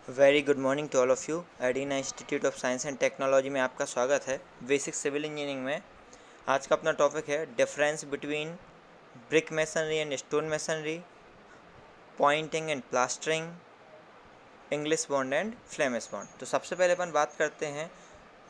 Very good morning to all of you. Adina Institute of Science and Technology में आपका स्वागत है। बेसिक सिविल इंजीनियरिंग में आज का अपना टॉपिक है difference between brick masonry and stone masonry, pointing and plastering, English bond and Flemish bond. तो सबसे पहले अपन बात करते हैं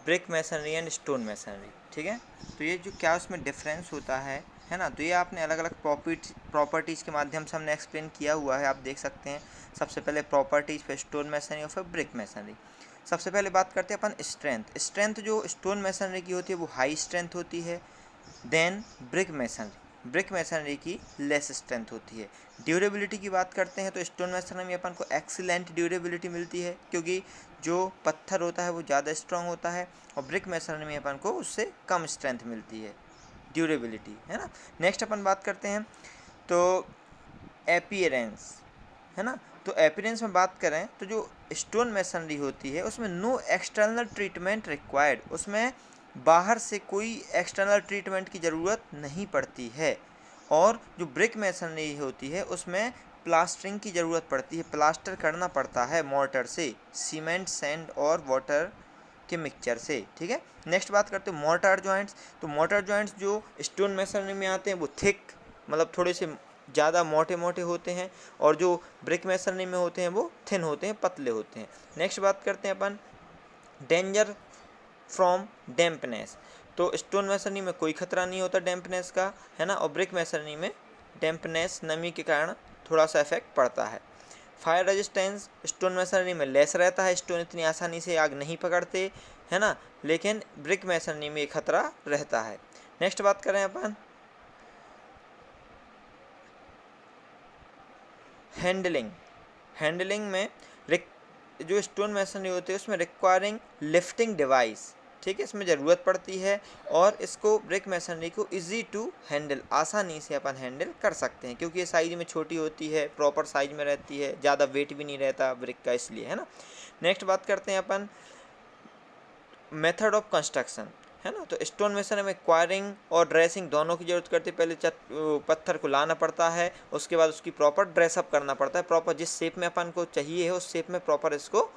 brick masonry and stone masonry. ठीक है, तो ये जो क्या उसमें डिफरेंस होता है ना, तो ये आपने अलग अलग प्रॉपर्टीज़ के माध्यम से हमने एक्सप्लेन किया हुआ है, आप देख सकते हैं। सबसे पहले प्रॉपर्टीज़, फिर स्टोन मेसनरी और फिर ब्रिक मेसनरी। सबसे पहले बात करते हैं अपन स्ट्रेंथ जो स्टोन मेसनरी की होती है वो हाई स्ट्रेंथ होती है। देन ब्रिक मेसनरी की लेस स्ट्रेंथ होती है। ड्यूरेबिलिटी की बात करते हैं तो स्टोन मेसनरी में अपन को एक्सीलेंट ड्यूरेबिलिटी मिलती है, क्योंकि जो पत्थर होता है वो ज़्यादा स्ट्रॉन्ग होता है, और ब्रिक मेसनरी में अपन को उससे कम स्ट्रेंथ मिलती है, ड्यूरेबिलिटी, है ना। नेक्स्ट अपन बात करते हैं तो एपियरेंस, है ना। तो एपियरेंस में बात करें तो जो स्टोन मेसनरी होती है उसमें नो एक्सटर्नल ट्रीटमेंट रिक्वायर्ड, उसमें बाहर से कोई एक्सटर्नल ट्रीटमेंट की ज़रूरत नहीं पड़ती है। और जो ब्रिक मेसनरी होती है उसमें प्लास्टरिंग की ज़रूरत पड़ती है, प्लास्टर करना पड़ता है मोर्टर से, सीमेंट, सैंड और वाटर के मिक्सचर से। ठीक है, नेक्स्ट बात करते हैं मोर्टार जॉइंट्स। तो मोर्टार जॉइंट्स जो स्टोन मेसनरी में आते हैं वो थिक, मतलब थोड़े से ज़्यादा मोटे मोटे होते हैं, और जो ब्रिक मेसनरी में होते हैं वो थिन होते हैं, पतले होते हैं। नेक्स्ट बात करते हैं अपन डेंजर फ्रॉम डैम्पनेस। तो स्टोन मेसनरी में कोई खतरा नहीं होता डैम्पनेस का, है ना, और ब्रिक मेसनरी में डैम्पनेस, नमी के कारण थोड़ा सा इफेक्ट पड़ता है। फायर रेजिस्टेंस स्टोन मेसनरी में लेस रहता है, स्टोन इतनी आसानी से आग नहीं पकड़ते, है ना, लेकिन ब्रिक मेसनरी में खतरा रहता है। नेक्स्ट बात करें अपन हैंडलिंग में जो स्टोन मेसनरी होती है उसमें रिक्वायरिंग लिफ्टिंग डिवाइस, ठीक है, इसमें ज़रूरत पड़ती है, और इसको ब्रिक मेसनरी को इजी टू हैंडल, आसानी से अपन हैंडल कर सकते हैं, क्योंकि ये साइज में छोटी होती है, प्रॉपर साइज में रहती है, ज़्यादा वेट भी नहीं रहता ब्रिक का, इसलिए, है ना। नेक्स्ट बात करते हैं अपन मेथड ऑफ कंस्ट्रक्शन, है ना। तो स्टोन मेसनरी में क्वायरिंग और ड्रेसिंग दोनों की जरूरत करती है। पहले पत्थर को लाना पड़ता है, उसके बाद उसकी प्रॉपर ड्रेसअप करना पड़ता है, प्रॉपर जिस शेप में अपन को चाहिए है उस शेप में प्रॉपर इसको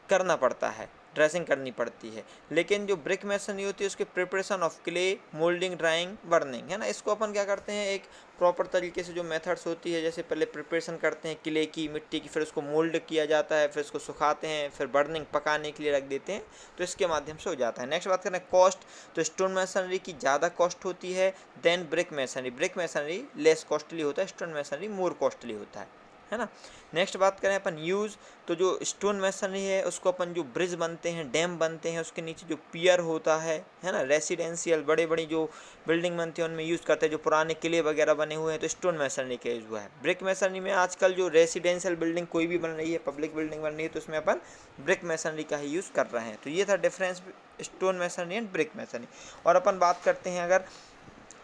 करना पड़ता है, ड्रेसिंग करनी पड़ती है। लेकिन जो ब्रिक मेसनरी होती है उसके preparation of clay, moulding, drawing, burning, है ना, इसको अपन क्या करते हैं, एक प्रॉपर तरीके से जो मेथड्स होती है, जैसे पहले प्रिपरेशन करते हैं क्ले की, मिट्टी की, फिर उसको मोल्ड किया जाता है, फिर उसको सुखाते हैं, फिर बर्निंग, पकाने के लिए रख देते हैं, तो इसके माध्यम से हो जाता है। नेक्स्ट बात करें कॉस्ट, तो स्टोन मेसनरी की ज़्यादा कॉस्ट होती है then brick masonry less costly होता है, स्टोन मेसनरी मोर कॉस्टली होता है ना। नेक्स्ट बात करें अपन यूज़, तो जो स्टोन मेसनरी है उसको अपन जो ब्रिज बनते हैं, डैम बनते हैं, उसके नीचे जो पियर होता है ना, रेसिडेंशियल बड़े बड़ी जो बिल्डिंग बनती है उनमें यूज़ करते हैं, जो पुराने किले वगैरह बने हुए हैं तो स्टोन मेसनरी का यूज़ हुआ है। ब्रिक मेसनरी में आजकल जो रेसिडेंशियल बिल्डिंग कोई भी बन रही है, पब्लिक बिल्डिंग बन रही है, तो उसमें अपन ब्रिक मेसनरी का ही यूज़ कर रहे हैं। तो ये था difference stone masonry and brick masonry. और अपन बात करते हैं अगर,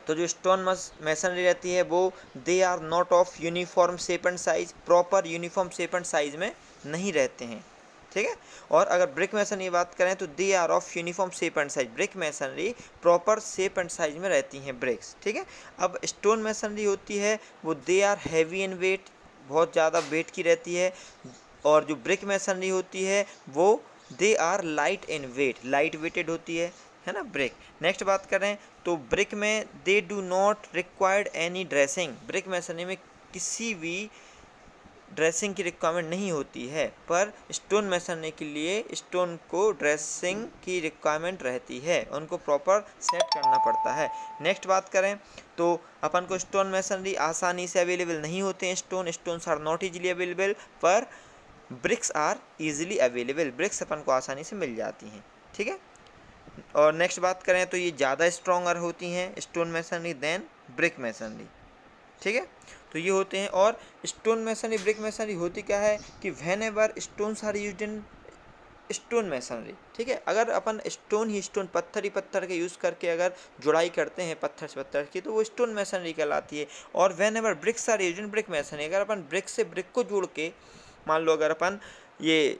तो जो स्टोन मेसनरी रहती है वो they are not of uniform shape and size, proper uniform shape and size में नहीं रहते हैं, ठीक है। और अगर ब्रिक मेसनरी बात करें तो they are of uniform shape and size, brick masonry proper shape and size में रहती हैं ब्रिक्स, ठीक है। अब स्टोन मेसनरी होती है वो they are heavy in weight, बहुत ज़्यादा वेट की रहती है, और जो ब्रिक मेसनरी होती है वो they are light in weight, light weighted होती है ना, ब्रिक। नेक्स्ट बात करें तो ब्रिक में they do not required any dressing, brick masonry में किसी भी ड्रेसिंग की रिक्वायरमेंट नहीं होती है, पर स्टोन मेसनरी के लिए स्टोन को ड्रेसिंग की रिक्वायरमेंट रहती है, उनको प्रॉपर सेट करना पड़ता है। नेक्स्ट बात करें तो अपन को स्टोन मेसनरी आसानी से अवेलेबल नहीं होते हैं, stones are not easily available, पर bricks are easily available, bricks अपन को आसानी से मिल जाती हैं, ठीक है। और नेक्स्ट बात करें तो ये ज़्यादा स्ट्रॉन्गर होती हैं stone masonry then brick masonry, ठीक है। तो ये होते हैं। और स्टोन मेसनरी ब्रिक मेसनरी होती क्या है कि whenever stones are used in stone masonry, ठीक है, अगर अपन स्टोन ही स्टोन, पत्थर ही पत्थर के यूज़ करके अगर जुड़ाई करते हैं पत्थर से पत्थर की, तो वो स्टोन मेसनरी कहलाती है। और whenever bricks are used in brick masonry, अगर अपन ब्रिक से ब्रिक को जोड़ के, मान लो अगर अपन ये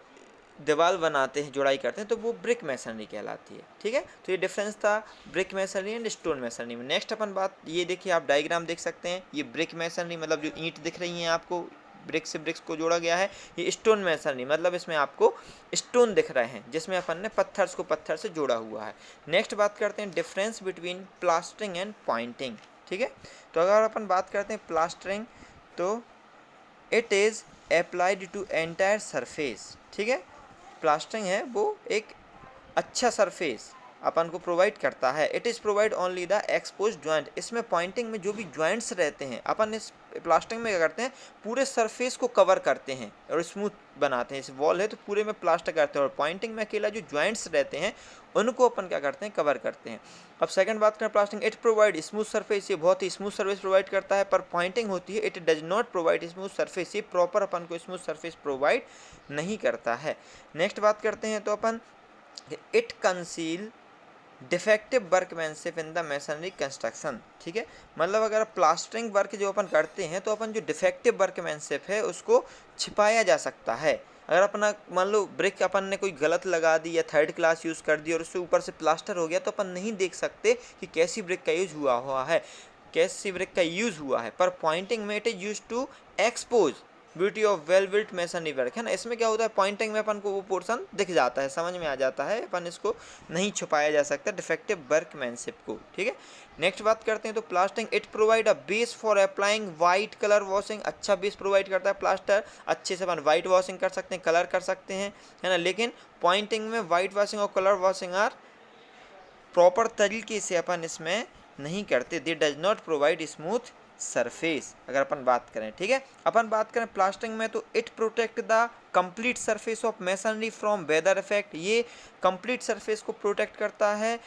दीवार बनाते हैं, जुड़ाई करते हैं, तो वो ब्रिक मेसनरी कहलाती है, ठीक है। तो ये डिफरेंस था brick masonry and stone masonry में। नेक्स्ट अपन बात, ये देखिए आप डायग्राम देख सकते हैं, ये ब्रिक मेसनरी मतलब जो ईंट दिख रही हैं आपको, ब्रिक से ब्रिक्स को जोड़ा गया है। ये स्टोन मेसनरी मतलब इसमें आपको स्टोन दिख रहे हैं जिसमें अपन ने पत्थर को पत्थर से जोड़ा हुआ है। नेक्स्ट बात करते हैं difference between plastering and Poynting. ठीक है, तो अगर अपन बात करते हैं प्लास्टरिंग तो it is applied to entire surface. ठीक है, प्लास्टरिंग है वो एक अच्छा सरफेस अपन को प्रोवाइड करता है। It is provide only the expose joint. इसमें पॉइंटिंग में जो भी ज्वाइंट्स रहते हैं अपन इस प्लास्टरिंग में क्या करते हैं, पूरे सरफेस को कवर करते हैं और स्मूथ बनाते हैं। इस वॉल है तो पूरे में प्लास्टर करते हैं, और पॉइंटिंग में अकेला जो ज्वाइंट्स रहते हैं उनको अपन क्या करते हैं, कवर करते हैं। अब सेकंड बात करें plastering, it provide smooth surface. ये बहुत ही स्मूथ सरफेस प्रोवाइड करता है। पर पॉइंटिंग होती है it does not provide smooth surface. ये प्रॉपर अपन को स्मूथ सरफेस प्रोवाइड नहीं करता है। नेक्स्ट बात करते हैं तो अपन it conceal defective workmanship in the masonry construction. ठीक है, मतलब अगर प्लास्टरिंग वर्क जो अपन करते हैं तो अपन जो डिफेक्टिव वर्कमैनशिप है उसको छिपाया जा सकता है। अगर अपना मान लो ब्रिक अपन ने कोई गलत लगा दी या थर्ड क्लास यूज़ कर दी और उससे ऊपर से प्लास्टर हो गया तो अपन नहीं देख सकते कि कैसी ब्रिक का यूज हुआ है, कैसी ब्रिक का यूज़ हुआ है। पर पॉइंटिंग में it is use to expose beauty of well built masonry work है ना। इसमें क्या होता है, पॉइंटिंग में अपन को वो पोर्शन दिख जाता है, समझ में आ जाता है, अपन इसको नहीं छुपाया जा सकता डिफेक्टिव वर्कमैनशिप को। ठीक है, नेक्स्ट बात करते हैं तो plastering it provide a base for applying white colour washing. अच्छा बेस प्रोवाइड करता है प्लास्टर, अच्छे से अपन वाइट वॉशिंग कर सकते हैं, कलर कर सकते हैं, है ना। लेकिन पॉइंटिंग में वाइट वॉशिंग और कलर वॉशिंग आर प्रॉपर तरीके से अपन इसमें नहीं करते। दे does not provide smooth surface अगर अपन बात करें। ठीक है, अपन बात करें प्लास्टरिंग में तो it protect the complete surface of masonry from weather effect. ये कंप्लीट सरफेस को प्रोटेक्ट करता है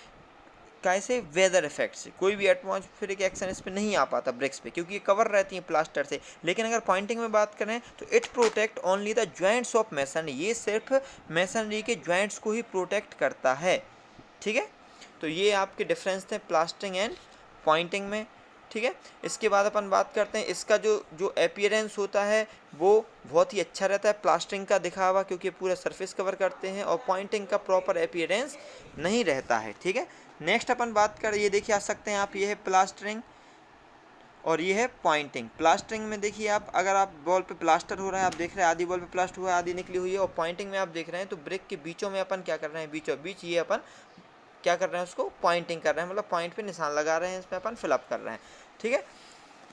कैसे, वेदर इफेक्ट से। कोई भी एटमॉस्फेरिक एक्शन इस पर नहीं आ पाता ब्रिक्स पे क्योंकि ये कवर रहती हैं प्लास्टर से। लेकिन अगर पॉइंटिंग में बात करें तो it protect only the joints of masonry. ये सिर्फ मेसनरी के ज्वाइंट्स को ही प्रोटेक्ट करता है। ठीक है, तो ये आपके डिफरेंस थे प्लास्टरिंग एंड पॉइंटिंग में। ठीक है, इसके बाद अपन बात करते हैं इसका जो जो अपीयरेंस होता है वो बहुत ही अच्छा रहता है प्लास्टरिंग का दिखावा, क्योंकि पूरा सरफेस कवर करते हैं, और पॉइंटिंग का प्रॉपर अपीयरेंस नहीं रहता है। ठीक है, नेक्स्ट अपन बात कर, ये देखिए आ सकते हैं आप, ये है प्लास्टरिंग और ये है पॉइंटिंग। प्लास्टरिंग में देखिए आप, अगर आप बॉल पे प्लास्टर हो रहा है, आप देख रहे हैं आधी बॉल पे प्लास्टर हुआ है, आधी निकली हुई है, और पॉइंटिंग में आप देख रहे हैं तो ब्रिक के बीचों में अपन क्या कर रहे हैं, बीचों बीच ये अपन क्या कर रहे हैं, उसको पॉइंटिंग कर रहे हैं, मतलब पॉइंट पे निशान लगा रहे हैं, इसमें अपन फिलअप कर रहे हैं। ठीक है,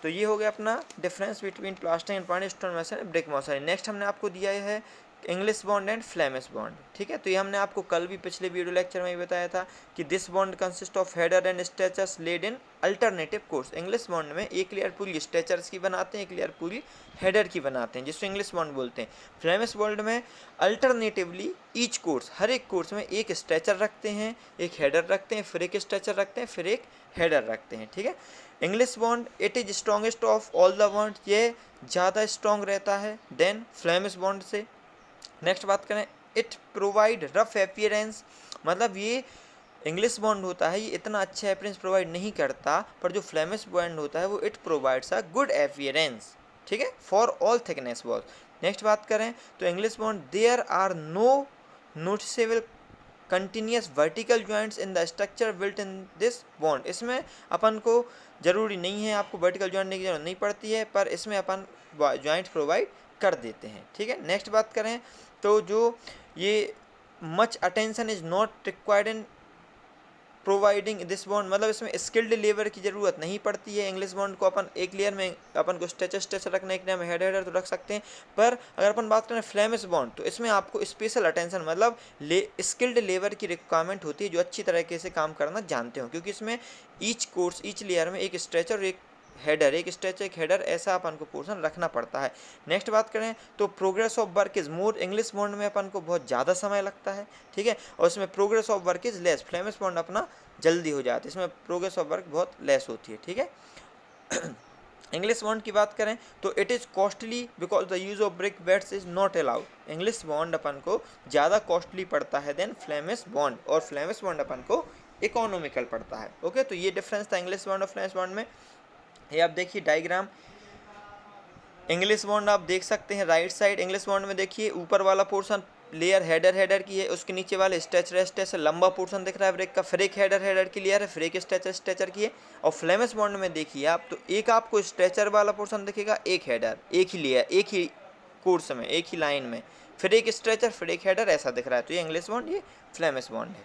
तो ये हो गया अपना difference between plastering and point, stone masonry, brick masonry. Next हमने आपको दिया है English bond and Flemish bond. ठीक है, तो ये हमने आपको कल भी पिछले वीडियो लेक्चर में ही बताया था कि this bond consist of header and stretchers laid in alternative course. English bond में एक लेयर पूरी स्ट्रेचर्स की बनाते हैं, एक लेयर पूरी हेडर की बनाते हैं, जिसको इंग्लिश बॉन्ड बोलते हैं। फ्लेमिश बॉन्ड में अल्टरनेटिवली ईच कोर्स, हर एक कोर्स में एक स्ट्रेचर रखते हैं, एक हेडर रखते हैं, फिर एक स्ट्रेचर रखते हैं, फिर एक हेडर रखते हैं। ठीक है, English bond it is strongest of all the bond, ये ज़्यादा स्ट्रॉन्ग रहता है देन फ्लेमिश बॉन्ड से। नेक्स्ट बात करें, इट प्रोवाइड रफ अपीयरेंस, मतलब ये इंग्लिश बॉन्ड होता है ये इतना अच्छा अपीयरेंस प्रोवाइड नहीं करता, पर जो फ्लेमिश बॉन्ड होता है वो it provides a good appearance. ठीक है, for all thickness walls. Next बात करें तो English bond there are no noticeable continuous vertical joints in the structure built in this bond. इसमें अपन को ज़रूरी नहीं है, आपको वर्टिकल जॉइंट की जरूरत नहीं पड़ती है, पर इसमें अपन जॉइंट प्रोवाइड कर देते हैं। ठीक है, नेक्स्ट बात करें तो जो ये much attention is not required in providing this bond, मतलब इसमें स्किल्ड लेबर की ज़रूरत नहीं पड़ती है। इंग्लिश बॉन्ड को अपन एक लेयर में अपन को स्ट्रेचर रखना, एक लेयर में हेडर तो रख सकते हैं, पर अगर अपन बात करें फ्लेमिश बॉन्ड तो इसमें आपको स्पेशल अटेंशन मतलब स्किल्ड लेबर की रिक्वायरमेंट होती है जो अच्छी तरीके से काम करना जानते हो, क्योंकि इसमें ईच कोर्स ईच लेयर में एक स्ट्रेचर और एक हेडर, एक स्ट्रेचर एक हेडर, ऐसा अपन को पोर्शन रखना पड़ता है। नेक्स्ट बात करें तो progress of work is more, English bond में अपन को बहुत ज़्यादा समय लगता है। ठीक है, और इसमें progress of work is less, Flemish bond अपना जल्दी हो जाता है, इसमें प्रोग्रेस ऑफ वर्क बहुत लेस होती है। ठीक है, इंग्लिश बॉन्ड की बात करें तो it is costly because the use of brick beds is not allowed. English bond अपन को ज़्यादा कॉस्टली पड़ता है देन फ्लेमिश बॉन्ड, और फ्लेमिश बॉन्ड अपन को इकोनॉमिकल पड़ता है। ओके, तो ये डिफरेंस था इंग्लिश बॉन्ड और फ्लेमिश बॉन्ड में। ये आप देखिए डायग्राम, इंग्लिश बॉन्ड आप देख सकते हैं राइट साइड। इंग्लिश बॉन्ड में देखिए ऊपर वाला पोर्शन लेयर हेडर की है, उसके नीचे वाले स्ट्रेचर लंबा पोर्शन दिख रहा है ब्रेक का। फ्रेक हेडर की लेयर है, फ्रेक स्ट्रेचर की है। और फ्लेमस बॉन्ड में देखिए आप, तो एक आपको स्ट्रेचर वाला पोर्शन दिखेगा, एक हेडर, एक ही लेयर, एक ही कोर्स में, एक ही लाइन में। फ्रेक स्ट्रेचर, फ्रेक हेडर ऐसा दिख रहा है। तो ये इंग्लिश बॉन्ड, ये फ्लेमस बॉन्ड है।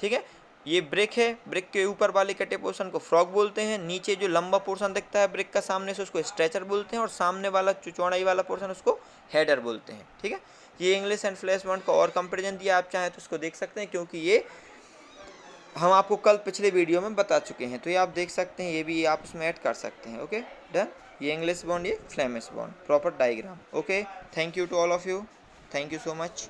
ठीक है, ये ब्रेक है। ब्रेक के ऊपर वाले कटे पोर्शन को फ्रॉग बोलते हैं। नीचे जो लंबा पोर्शन दिखता है ब्रेक का सामने से, उसको स्ट्रेचर बोलते हैं। और सामने वाला जो चौड़ाई वाला पोर्शन, उसको हेडर बोलते हैं। ठीक है, ये इंग्लिश एंड फ्लैश बॉन्ड का और कंपेरिजन दिया, आप चाहें तो उसको देख सकते हैं, क्योंकि ये हम आपको कल पिछले वीडियो में बता चुके हैं। तो ये आप देख सकते हैं, ये भी आप उसमें ऐड कर सकते हैं। ओके डन, ये इंग्लिश बॉन्ड, ये Flemish bond, proper diagram. Okay, thank you to all of you, thank you so much.